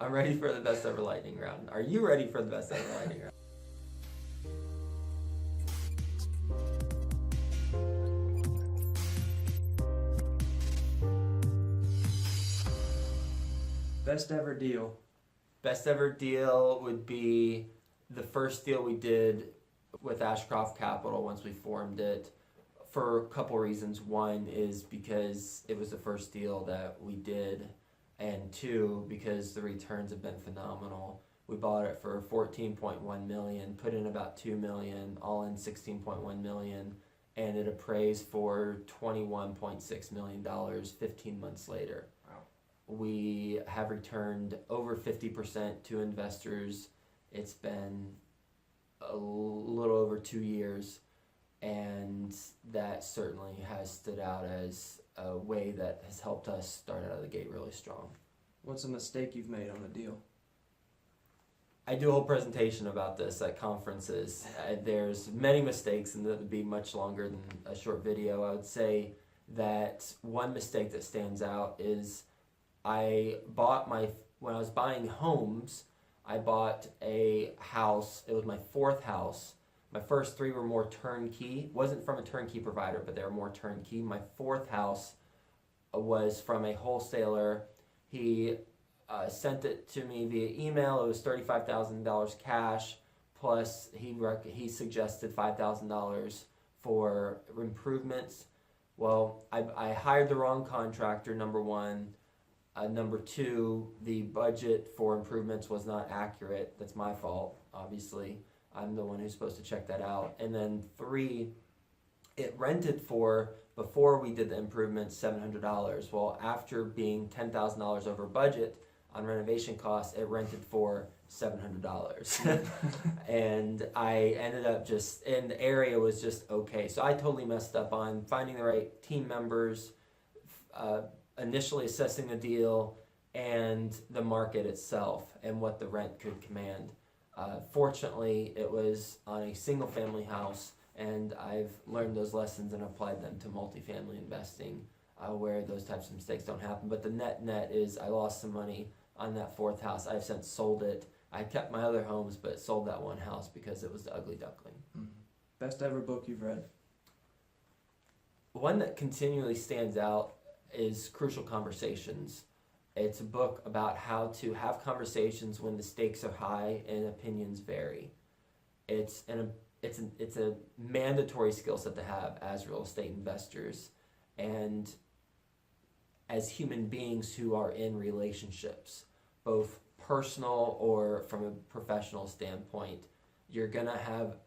I'm ready for the best ever lightning round. Are you ready for the best ever lightning round? Best ever deal. Best ever deal would be the first deal we did with Ashcroft Capital once we formed it, for a couple reasons. One is because it was the first deal that we did, and two, because the returns have been phenomenal. We bought it for $14.1 million, put in about $2 million, all in $16.1 million, and it appraised for $21.6 million 15 months later. We have returned over 50% to investors. It's been a little over 2 years, and that certainly has stood out as a way that has helped us start out of the gate really strong. What's a mistake you've made on the deal? I do a whole presentation about this at conferences. There's many mistakes, and that would be much longer than a short video. I would say that one mistake that stands out is when I was buying homes, I bought a house. It was my fourth house. My first three were more turnkey. Wasn't from a turnkey provider, but they were more turnkey. My fourth house was from a wholesaler. He sent it to me via email. It was $35,000 cash, plus he suggested $5,000 for improvements. Well, I hired the wrong contractor, number one. Number two, the budget for improvements was not accurate. That's my fault, obviously. I'm the one who's supposed to check that out. And then three, it rented for, before we did the improvements, $700. Well, after being $10,000 over budget on renovation costs, it rented for $700. And I ended up and the area was just okay. So I totally messed up on finding the right team members, initially assessing the deal, and the market itself and what the rent could command. Fortunately, it was on a single family house, and I've learned those lessons and applied them to multifamily investing, where those types of mistakes don't happen. But the net is I lost some money on that fourth house. I've since sold it. I kept my other homes, but sold that one house because it was the ugly duckling. Mm-hmm. Best ever book you've read? One that continually stands out is Crucial Conversations. It's a book about how to have conversations when the stakes are high and opinions vary. It's a mandatory skill set to have as real estate investors and as human beings who are in relationships, both personal or from a professional standpoint. You're gonna have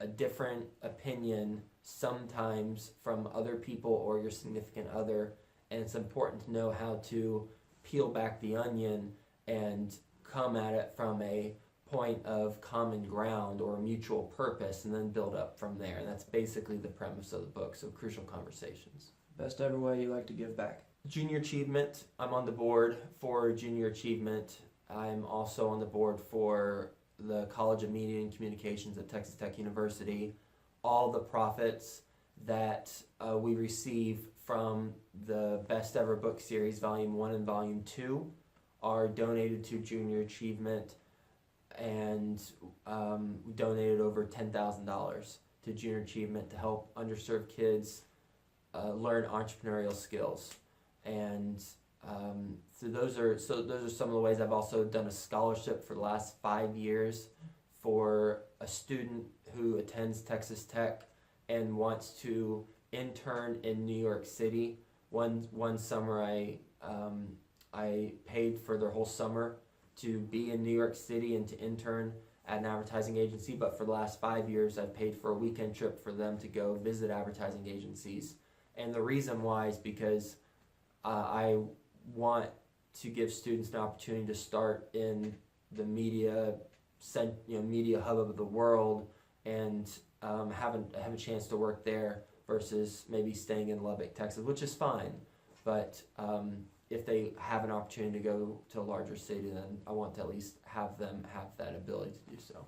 a different opinion sometimes from other people or your significant other, and it's important to know how to peel back the onion and come at it from a point of common ground or mutual purpose, and then build up from there. And that's basically the premise of the book, so Crucial Conversations. Best ever way you like to give back? Junior Achievement. I'm on the board for Junior Achievement. I'm also on the board for the College of Media and Communications at Texas Tech University. All the profits that we receive from the Best Ever book series, Volume 1 and Volume 2, are donated to Junior Achievement, and we donated over $10,000 to Junior Achievement to help underserved kids learn entrepreneurial skills. And so those are some of the ways. I've also done a scholarship for the last 5 years for a student who attends Texas Tech and wants to intern in New York City. One summer I paid for their whole summer to be in New York City and to intern at an advertising agency, but for the last 5 years I've paid for a weekend trip for them to go visit advertising agencies. And the reason why is because I want to give students an opportunity to start in the media hub of the world and have a chance to work there versus maybe staying in Lubbock, Texas, which is fine. But if they have an opportunity to go to a larger city, then I want to at least have them have that ability to do so.